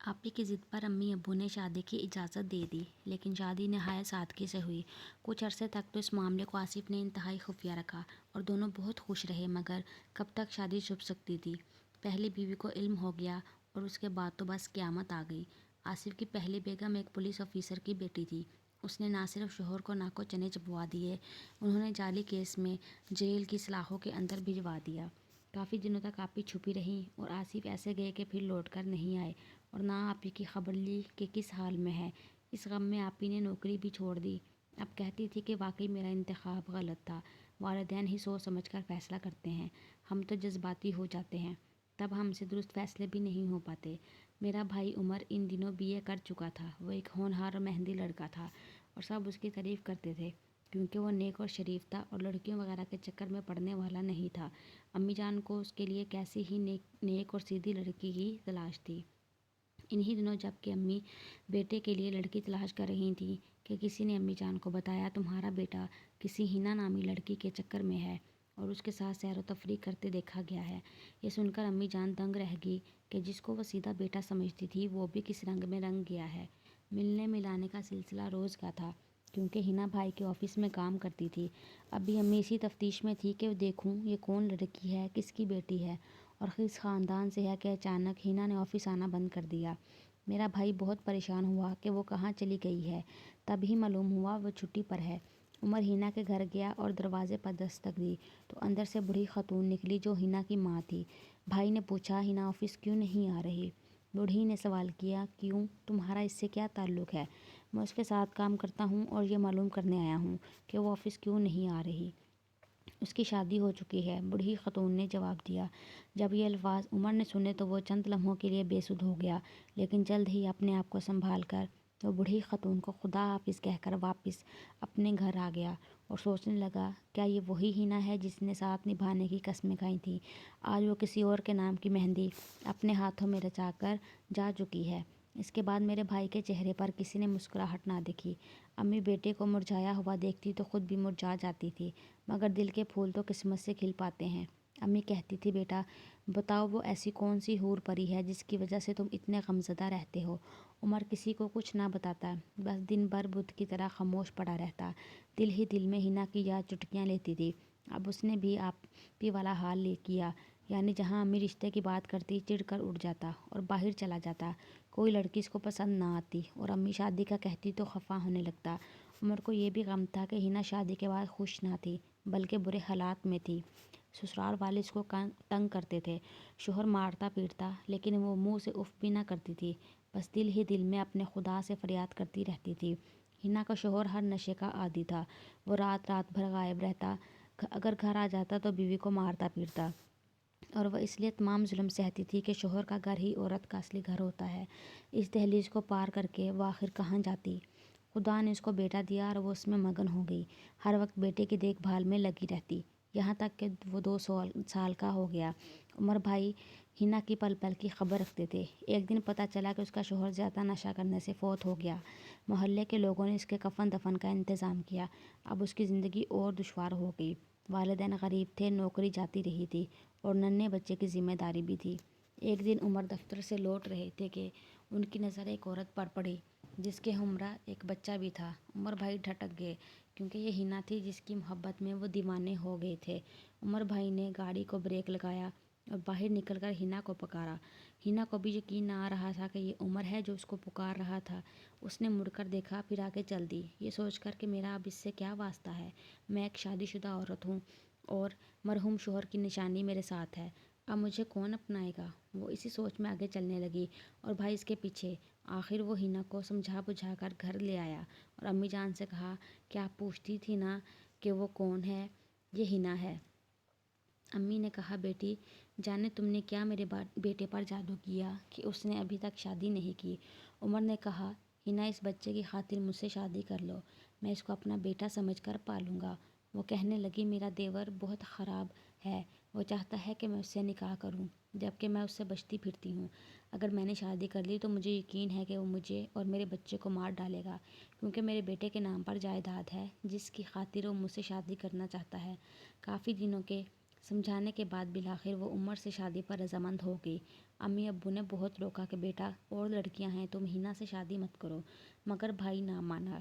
आपी की ज़िद पर अम्मी अब्बू ने शादी की इजाज़त दे दी, लेकिन शादी नहायत सादगी से हुई। कुछ अरसे तक तो इस मामले को आसिफ ने इंतहाई खुफिया रखा और दोनों बहुत खुश रहे, मगर कब तक शादी छुप सकती थी। पहली बीवी को इल्म हो गया और उसके बाद तो बस क़यामत आ गई। आसिफ की पहली बेगम एक पुलिस ऑफिसर की बेटी थी। उसने ना सिर्फ शोहर को नाको चने चबवा दिए, उन्होंने जाली केस में जेल की सलाखों के अंदर भिजवा दिया। काफ़ी दिनों तक आपी छुपी रहीं और आसिफ ऐसे गए कि फिर लौट कर नहीं आए और ना आपी की खबर ली कि किस हाल में है। इस गम में आपी ने नौकरी भी छोड़ दी। अब कहती थी कि वाकई मेरा इंतखाब गलत था। वालिदैन ही सोच समझ कर फैसला करते हैं, हम तो जज्बाती हो जाते हैं, तब हमसे दुरुस्त फैसले भी नहीं हो पाते। मेरा भाई उमर इन दिनों बीए कर चुका था। वो एक होनहार और मेहंदी लड़का था और सब उसकी तारीफ़ करते थे, क्योंकि वो नेक और शरीफ था और लड़कियों वगैरह के चक्कर में पड़ने वाला नहीं था। अम्मी जान को उसके लिए कैसी ही नेक और सीधी लड़की की तलाश थी। इन्हीं दिनों जबकि अम्मी बेटे के लिए लड़की तलाश कर रही थी कि किसी ने अम्मी जान को बताया, तुम्हारा बेटा किसी हिना नामी लड़की के चक्कर में है और उसके साथ सैर व तफरीह करते देखा गया है। ये सुनकर अम्मी जान दंग रह गई कि जिसको वो सीधा बेटा समझती थी, वो भी किस रंग में रंग गया है। मिलने मिलाने का सिलसिला रोज़ का था, क्योंकि हिना भाई के ऑफिस में काम करती थी। अभी अम्मी इसी तफ्तीश में थी कि देखूं ये कौन लड़की है, किसकी बेटी है और किस ख़ानदान से है कि अचानक हिना ने ऑफिस आना बंद कर दिया। मेरा भाई बहुत परेशान हुआ कि वो कहाँ चली गई है। तभी मालूम हुआ वो छुट्टी पर है। उमर हिना के घर गया और दरवाजे पर दस्तक दी तो अंदर से बूढ़ी खातून निकली जो हिना की माँ थी। भाई ने पूछा, हिना ऑफिस क्यों नहीं आ रही? बूढ़ी ने सवाल किया, क्यों, तुम्हारा इससे क्या ताल्लुक़ है? मैं उसके साथ काम करता हूँ और ये मालूम करने आया हूँ कि वो ऑफिस क्यों नहीं आ रही। उसकी शादी हो चुकी है, बूढ़ी खतून ने जवाब दिया। जब ये अल्फाज उमर ने सुने तो वो चंद लम्हों के लिए बेसुध हो गया, लेकिन जल्द ही अपने आप को संभाल कर वो बूढ़ी खतून को खुदा हाफिज़ कहकर वापस अपने घर आ गया और सोचने लगा, क्या ये वही हिना है जिसने साथ निभाने की कस्में खाई थी? आज वो किसी और के नाम की मेहंदी अपने हाथों में रचा कर जा चुकी है। इसके बाद मेरे भाई के चेहरे पर किसी ने मुस्कुराहट ना देखी। अम्मी बेटे को मुरझाया हुआ देखती तो खुद भी मुरझा जाती थी, मगर दिल के फूल तो किस्मत से खिल पाते हैं। अम्मी कहती थी, बेटा बताओ वो ऐसी कौन सी हूर परी है जिसकी वजह से तुम इतने गमज़दा रहते हो? उमर किसी को कुछ ना बताता, बस दिन भर बुत की तरह खामोश पड़ा रहता। दिल ही दिल में हिना की याद चुटकियाँ लेती थी। अब उसने भी आप ही वाला हाल ले किया, यानी जहाँ अम्मी रिश्ते की बात करती चिढ़ कर उठ जाता और बाहर चला जाता। कोई लड़की इसको पसंद ना आती और अम्मी शादी का कहती तो खफा होने लगता। उमर को ये भी गम था कि हिना शादी के बाद खुश ना थी, बल्कि बुरे हालात में थी। ससुराल वाले इसको तंग करते थे, शोहर मारता पीटता, लेकिन वो मुंह से उफ भी ना करती थी, बस दिल ही दिल में अपने खुदा से फरियाद करती रहती थी। हिना का शोहर हर नशे का आदी था। वो रात रात भर गायब रहता, अगर घर आ जाता तो बीवी को मारता पीटता, और वह इसलिए तमाम जुल्म सहती थी कि शोहर का घर ही औरत का असली घर होता है। इस दहलीज को पार करके वह आखिर कहाँ जाती? खुदा ने उसको बेटा दिया और वो उसमें मगन हो गई। हर वक्त बेटे की देखभाल में लगी रहती, यहाँ तक कि वो 2 साल का हो गया। उमर भाई हिना की पल पल की खबर रखते थे। एक दिन पता चला कि उसका शोहर ज़्यादा नशा करने से फौत हो गया। मोहल्ले के लोगों ने इसके कफन दफन का इंतज़ाम किया। अब उसकी ज़िंदगी और दुश्वार हो गई। वालिदैन गरीब थे, नौकरी जाती रही थी और नन्हे बच्चे की जिम्मेदारी भी थी। एक दिन उमर दफ्तर से लौट रहे थे कि उनकी नज़र एक औरत पर पड़ी जिसके हमरा एक बच्चा भी था। उमर भाई ठटक गए, क्योंकि ये हिना थी जिसकी मोहब्बत में वो दीवाने हो गए थे। उमर भाई ने गाड़ी को ब्रेक लगाया और बाहर निकलकर हिना को पुकारा। हिना को भी यकीन ना आ रहा था कि ये उमर है जो उसको पुकार रहा था। उसने मुड़कर देखा, फिर आगे चल दी, ये सोचकर कि मेरा अब इससे क्या वास्ता है। मैं एक शादीशुदा औरत हूँ और मरहूम शोहर की निशानी मेरे साथ है, अब मुझे कौन अपनाएगा? वो इसी सोच में आगे चलने लगी और भाई इसके पीछे। आखिर वो हिना को समझा बुझा कर घर ले आया और अम्मी जान से कहा, क्या आप पूछती थी ना कि वो कौन है? ये हिना है। अम्मी ने कहा, बेटी जाने तुमने क्या मेरे बेटे पर जादू किया कि उसने अभी तक शादी नहीं की। उमर ने कहा, हिना इस बच्चे की खातिर मुझसे शादी कर लो, मैं इसको अपना बेटा समझकर पालूंगा। वो कहने लगी, मेरा देवर बहुत ख़राब है, वो चाहता है कि मैं उससे निकाह करूं, जबकि मैं उससे बचती फिरती हूँ। अगर मैंने शादी कर ली तो मुझे यकीन है कि वो मुझे और मेरे बच्चे को मार डालेगा, क्योंकि मेरे बेटे के नाम पर जायदाद है जिसकी खातिर वो मुझसे शादी करना चाहता है। काफ़ी दिनों के समझाने के बाद बिलाखिर वो उमर से शादी पर रजामंद हो गई। امی ابو نے بہت روکا کہ بیٹا اور لڑکیاں ہیں، تم ہینا سے شادی مت کرو، مگر بھائی نہ مانا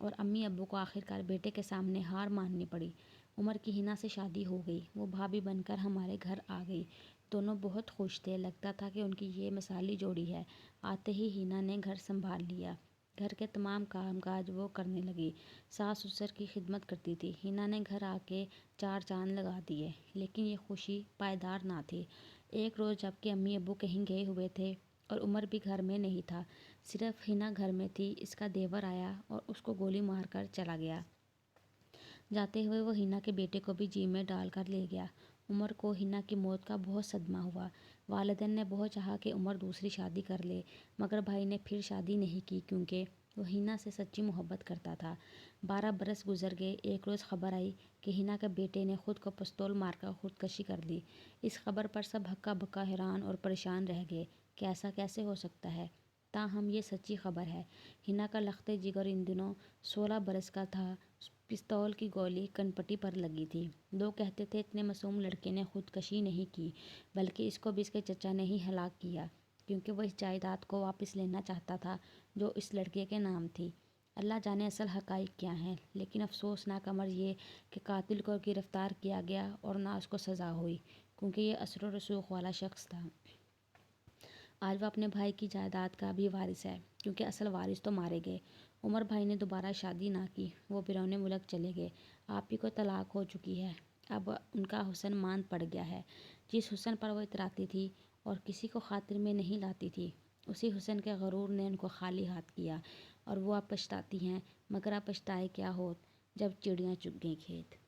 اور امی ابو کو آخرکار بیٹے کے سامنے ہار ماننی پڑی۔ عمر کی ہینا سے شادی ہو گئی، وہ بھابھی بن کر ہمارے گھر آ گئی۔ دونوں بہت خوش تھے، لگتا تھا کہ ان کی یہ مثالی جوڑی ہے۔ آتے ہی ہینا نے گھر سنبھال لیا، گھر کے تمام کام کاج وہ کرنے لگی، ساس سسر کی خدمت کرتی تھی۔ ہینا نے گھر آ کے 4 چاند لگا دیے، لیکن یہ خوشی پائیدار نہ تھی۔ ایک روز جب کہ امی ابو کہیں گئے ہوئے تھے اور عمر بھی گھر میں نہیں تھا، صرف ہینا گھر میں تھی، اس کا دیور آیا اور اس کو گولی مار کر چلا گیا۔ جاتے ہوئے وہ ہینا کے بیٹے کو بھی جی میں ڈال کر لے گیا۔ عمر کو ہینا کی موت کا بہت صدمہ ہوا۔ والدین نے بہت چاہا کہ عمر دوسری شادی کر لے، مگر بھائی نے پھر شادی نہیں کی کیونکہ وہ ہینا سے سچی محبت کرتا تھا۔ 12 برس گزر گئے۔ ایک روز خبر آئی کہ ہینا کے بیٹے نے خود کو پستول مار کر خودکشی کر لی۔ اس خبر پر سب ہکا بکا حیران اور پریشان رہ گئے کہ ایسا کیسے ہو سکتا ہے، تاہم یہ سچی خبر ہے۔ ہینا کا لخت جگر ان دنوں 16 برس کا تھا۔ پستول کی گولی کنپٹی پر لگی تھی۔ لوگ کہتے تھے اتنے معصوم لڑکے نے خودکشی نہیں کی، بلکہ اس کو بھی اس کے چچا نے ہی ہلاک کیا، کیونکہ وہ اس جائیداد کو واپس لینا چاہتا تھا جو اس لڑکے کے نام تھی۔ اللہ جانے اصل حقائق کیا ہیں، لیکن افسوسناک امر یہ کہ قاتل کو گرفتار کیا گیا اور نہ اس کو سزا ہوئی، کیونکہ یہ اثر و رسوخ والا شخص تھا۔ آج وہ اپنے بھائی کی جائیداد کا بھی وارث ہے، کیونکہ اصل وارث تو مارے گئے۔ عمر بھائی نے دوبارہ شادی نہ کی، وہ بیرون ملک چلے گئے۔ آپ ہی کو طلاق ہو چکی ہے، اب ان کا حسن ماند پڑ گیا ہے۔ جس حسن پر وہ اتراتی تھی اور کسی کو خاطر میں نہیں لاتی تھی، اسی حسن کے غرور نے ان کو خالی ہاتھ کیا، اور وہ اب پچھتاتی ہیں، مگر اب پچھتائے کیا ہوت جب چڑیاں چگ گئیں کھیت۔